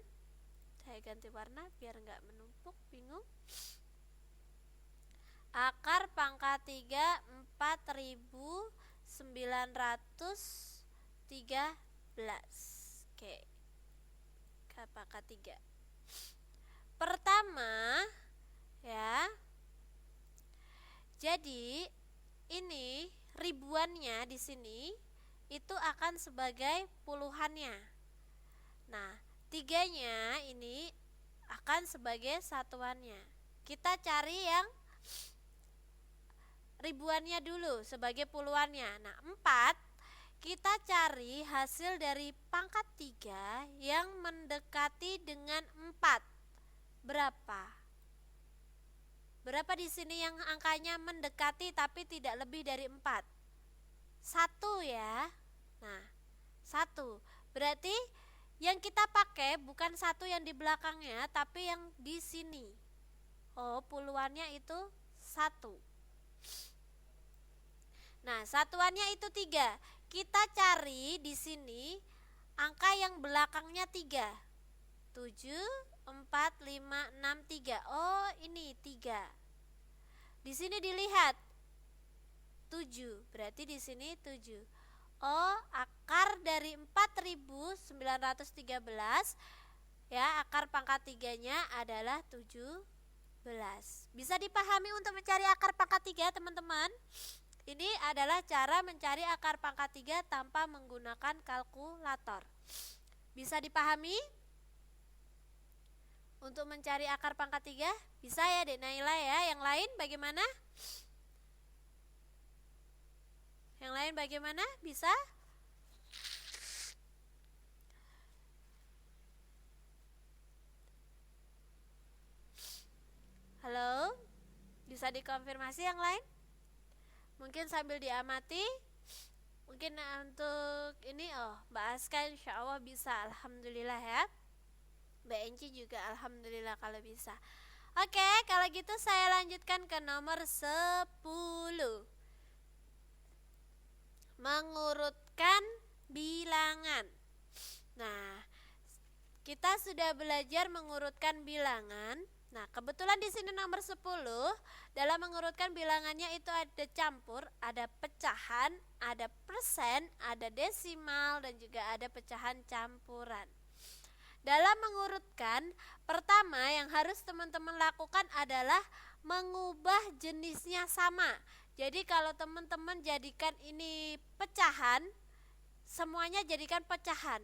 Speaker 1: Saya ganti warna biar nggak menumpuk, bingung. Akar pangkat 3 4000 Oke, pangkat 3. Pertama ya. Jadi ini ribuannya di sini itu akan sebagai puluhannya. Nah, 3-nya ini akan sebagai satuannya. Kita cari yang ribuannya dulu sebagai puluhannya. Nah, 4 kita cari hasil dari pangkat 3 yang mendekati dengan 4. Berapa? Berapa di sini yang angkanya mendekati tapi tidak lebih dari 4? 1 ya. Nah, 1. Berarti yang kita pakai bukan 1 yang di belakangnya, tapi yang di sini. Oh, puluhannya itu 1. Nah, satuannya itu 3. Kita cari di sini angka yang belakangnya 3. 7, 4, 5, 6, 3. Oh, ini 3. Di sini dilihat 7. Berarti di sini 7. Oh, akar dari 4913 ya, akar pangkat 3-nya adalah 17. Bisa dipahami untuk mencari akar pangkat 3, teman-teman? Ini adalah cara mencari akar pangkat 3 tanpa menggunakan kalkulator. Bisa dipahami? Untuk mencari akar pangkat 3? Bisa ya, Dek Naila ya. Yang lain bagaimana? Yang lain bagaimana? Bisa? Halo? Bisa dikonfirmasi yang lain? Mungkin sambil diamati. Mungkin untuk ini, Mbak Aska insya Allah bisa. Alhamdulillah ya. Mbak Enci juga alhamdulillah kalau bisa. Oke, kalau gitu saya lanjutkan ke nomor 10. Mengurutkan bilangan. Nah, kita sudah belajar mengurutkan bilangan. Nah, kebetulan di sini nomor 10 dalam mengurutkan bilangannya itu ada campur, ada pecahan, ada persen, ada desimal, dan juga ada pecahan campuran. Dalam mengurutkan, pertama yang harus teman-teman lakukan adalah mengubah jenisnya sama. Jadi kalau teman-teman jadikan ini pecahan, semuanya jadikan pecahan.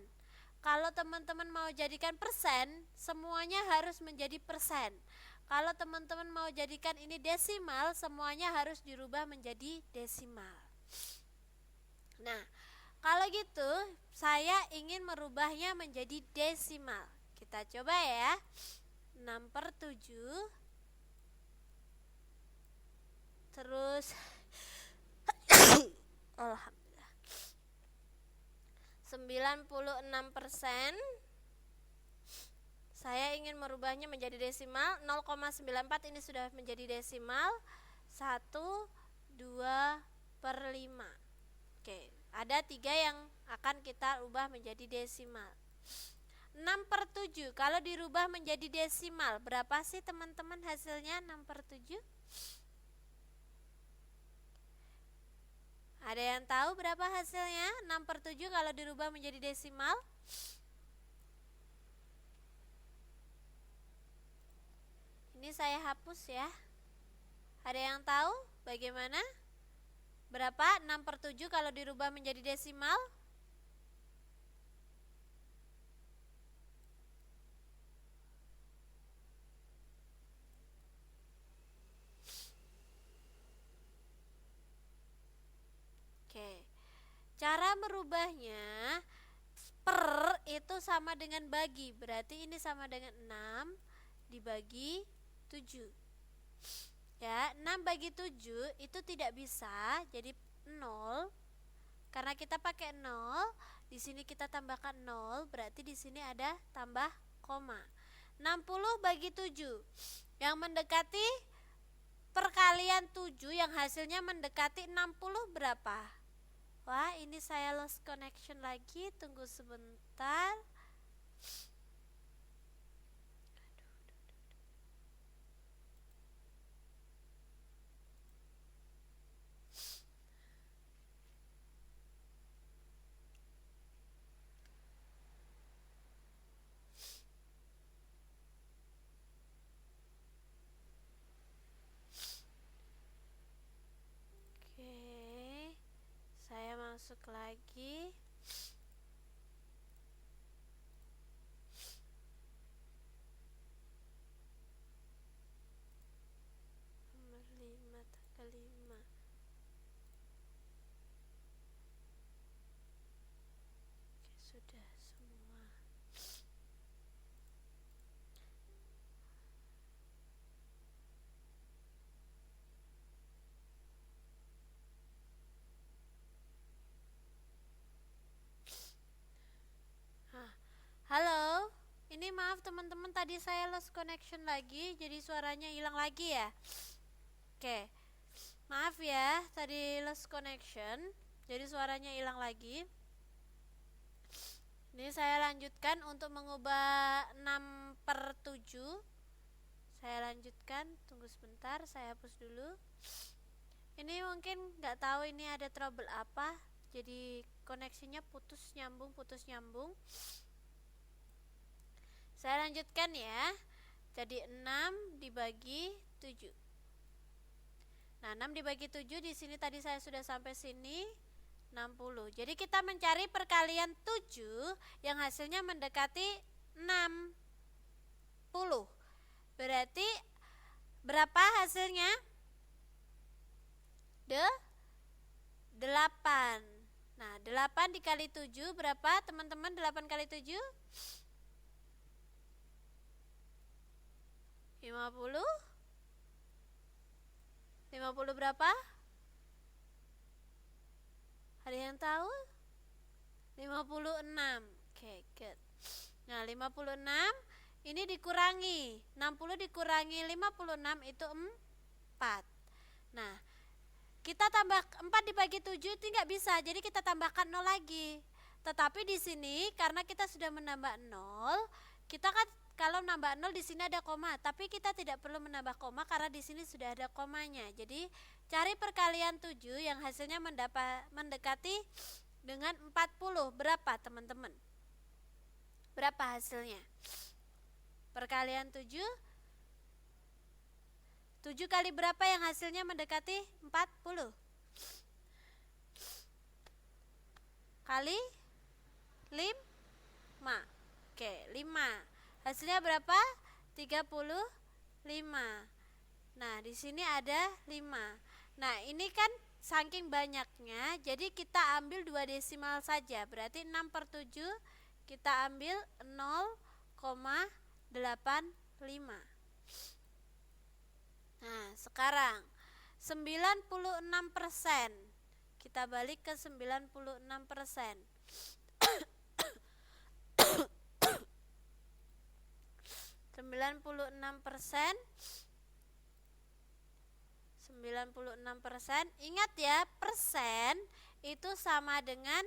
Speaker 1: Kalau teman-teman mau jadikan persen, semuanya harus menjadi persen. Kalau teman-teman mau jadikan ini desimal, semuanya harus dirubah menjadi desimal. Nah, kalau gitu saya ingin merubahnya menjadi desimal. Kita coba ya. 6/7. Terus alhamdulillah 96%. Saya ingin merubahnya menjadi desimal. 0,94 ini sudah menjadi desimal. 1, 2/5. Oke, ada 3 yang akan kita ubah menjadi desimal. 6/7 kalau dirubah menjadi desimal, berapa sih teman-teman hasilnya 6/7? Ada yang tahu berapa hasilnya 6/7 kalau dirubah menjadi desimal? Ini saya hapus ya. Ada yang tahu bagaimana? Berapa 6/7 kalau dirubah menjadi desimal? Oke. Cara merubahnya, per itu sama dengan bagi. Berarti ini sama dengan 6 dibagi 7. Ya, 6 bagi 7 itu tidak bisa jadi 0. Karena kita pakai 0, di sini kita tambahkan 0, berarti di sini ada tambah koma. 60 bagi 7. Yang mendekati perkalian 7 yang hasilnya mendekati 60 berapa? Wah, ini saya lost connection lagi. Tunggu sebentar. masuk lagi. Nomor 5 tanggal 5. Oke, sudah semua. Halo, ini maaf teman-teman, tadi saya lost connection lagi, jadi suaranya hilang lagi ya. Oke, maaf ya, tadi lost connection, jadi suaranya hilang lagi. Ini saya lanjutkan untuk mengubah 6/7. Saya lanjutkan, tunggu sebentar, saya hapus dulu. Ini mungkin nggak tahu ini ada trouble apa, jadi koneksinya putus nyambung. Saya lanjutkan ya. Jadi 6 dibagi 7. Nah, 6 dibagi 7 di sini tadi saya sudah sampai sini 60. Jadi kita mencari perkalian 7 yang hasilnya mendekati 60. Berarti berapa hasilnya? 8. Nah, 8 dikali 7 berapa teman-teman? 8 kali 7? 50 berapa? Ada yang tahu? 56. Oke, good. Nah, 56 ini dikurangi 60 dikurangi 56 itu 4. Nah, kita tambah 4 dibagi 7 itu nggak bisa, jadi kita tambahkan 0 lagi. Tetapi di sini karena kita sudah menambah 0, kita kan kalau nambah 0 di sini ada koma, tapi kita tidak perlu menambah koma karena di sini sudah ada komanya. Jadi cari perkalian 7 yang hasilnya mendekati dengan 40. Berapa teman-teman? Berapa hasilnya? Perkalian 7 kali berapa yang hasilnya mendekati 40? Kali 5. Oke, 5. Hasilnya berapa? 35. Nah, di sini ada 5. Nah, ini kan saking banyaknya, jadi kita ambil 2 desimal saja. Berarti 6/7 kita ambil 0,85. Nah, sekarang 96%. Kita balik ke 96%. 96%. Ingat ya, persen itu sama dengan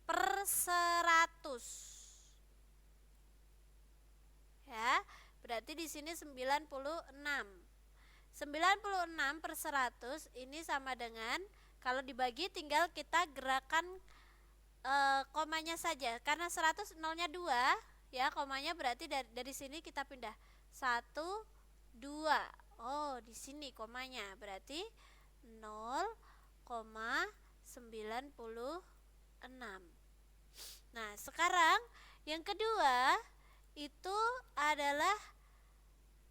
Speaker 1: per 100. Ya, berarti di sini 96. 96 per 100 ini sama dengan, kalau dibagi tinggal kita gerakan komanya saja. Karena 100 nolnya 2, ya, komanya berarti dari sini kita pindah 1, 2. Oh, di sini komanya berarti 0,96. Nah, sekarang yang kedua itu adalah,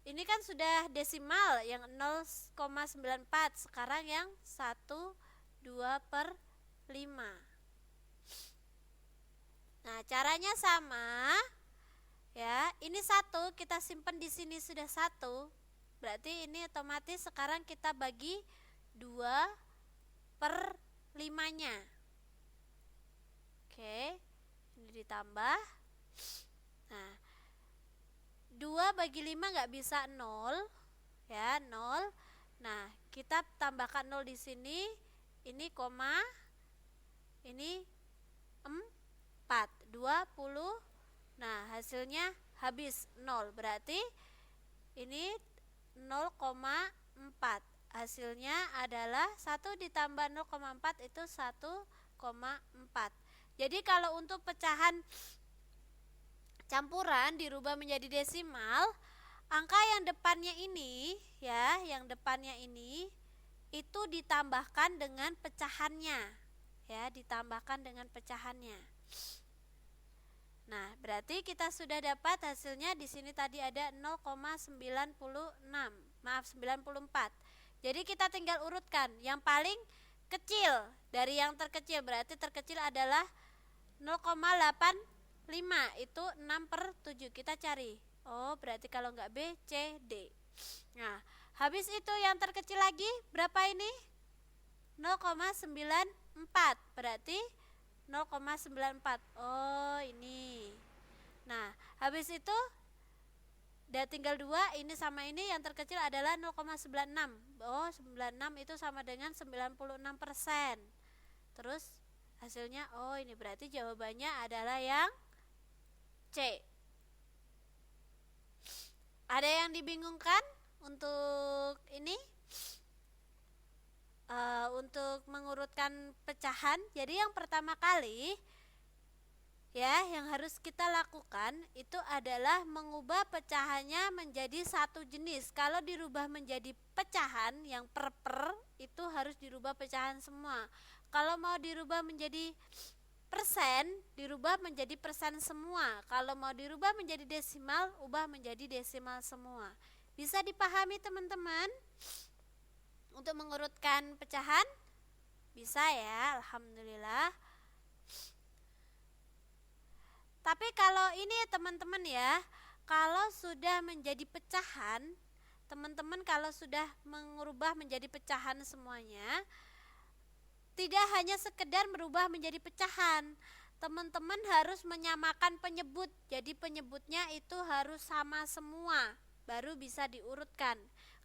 Speaker 1: ini kan sudah desimal yang 0,94, sekarang yang 1/2/5. Nah, caranya sama ya. Ini 1 kita simpan di sini sudah 1. Berarti ini otomatis sekarang kita bagi 2/5-nya. Oke, ini ditambah. Nah, 2 bagi 5 nggak bisa 0 ya, 0. Nah, kita tambahkan 0 di sini, ini koma, ini 4, 20. Nah, hasilnya habis 0, berarti ini 0,4. Hasilnya adalah 1 ditambah 0,4 itu 1,4. Jadi kalau untuk pecahan campuran dirubah menjadi desimal, angka yang depannya ini ya, yang depannya ini itu ditambahkan dengan pecahannya ya, ditambahkan dengan pecahannya. Nah, berarti kita sudah dapat hasilnya. Di sini tadi ada 0,96. Maaf, 94. Jadi kita tinggal urutkan yang paling kecil dari yang terkecil. Berarti terkecil adalah 0,85, itu 6/7. Kita cari. Oh, berarti kalau enggak B, C, D. Nah, habis itu yang terkecil lagi berapa ini? 0,94. Berarti 0,94. Oh, ini. Nah, habis itu udah tinggal 2, ini sama ini, yang terkecil adalah 0,96. Oh, 96 itu sama dengan 96%. Terus hasilnya, oh ini berarti jawabannya adalah yang C. Ada yang dibingungkan untuk ini? Untuk mengurutkan pecahan. Jadi yang pertama kali ya yang harus kita lakukan itu adalah mengubah pecahannya menjadi satu jenis. Kalau dirubah menjadi pecahan yang per itu harus dirubah pecahan semua. Kalau mau dirubah menjadi persen, dirubah menjadi persen semua. Kalau mau dirubah menjadi desimal, ubah menjadi desimal semua. Bisa dipahami teman-teman? Untuk mengurutkan pecahan bisa ya, alhamdulillah. Tapi kalau ini teman-teman ya, kalau sudah menjadi pecahan, teman-teman kalau sudah mengubah menjadi pecahan semuanya, tidak hanya sekedar merubah menjadi pecahan, teman-teman harus menyamakan penyebut. Jadi penyebutnya itu harus sama semua, baru bisa diurutkan.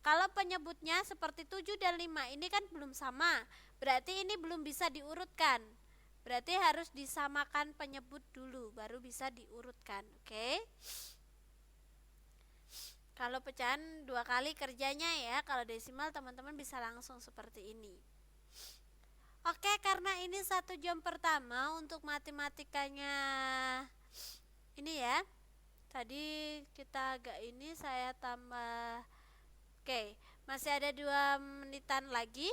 Speaker 1: Kalau penyebutnya seperti 7 dan 5 ini kan belum sama, berarti ini belum bisa diurutkan. Berarti harus disamakan penyebut dulu, baru bisa diurutkan. Oke? Kalau pecahan 2 kali kerjanya ya, kalau desimal teman-teman bisa langsung seperti ini. Oke, karena ini 1 jam pertama untuk matematikanya ini ya. Tadi kita agak ini, saya tambah. Oke, masih ada 2 menitan lagi.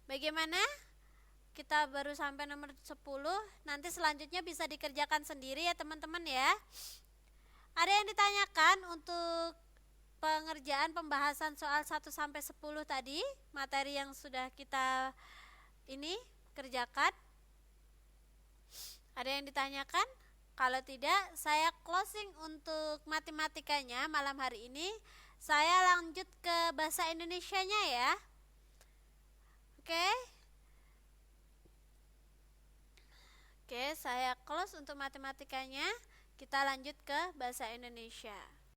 Speaker 1: Bagaimana? Kita baru sampai nomor 10. Nanti selanjutnya bisa dikerjakan sendiri ya teman-teman ya. Ada yang ditanyakan untuk pengerjaan pembahasan soal 1-10 tadi, materi yang sudah kita ini kerjakan? Ada yang ditanyakan? Kalau tidak, saya closing untuk matematikanya malam hari ini. Saya lanjut ke bahasa Indonesianya ya. Oke. Oke, saya close untuk matematikanya. Kita lanjut ke bahasa Indonesia.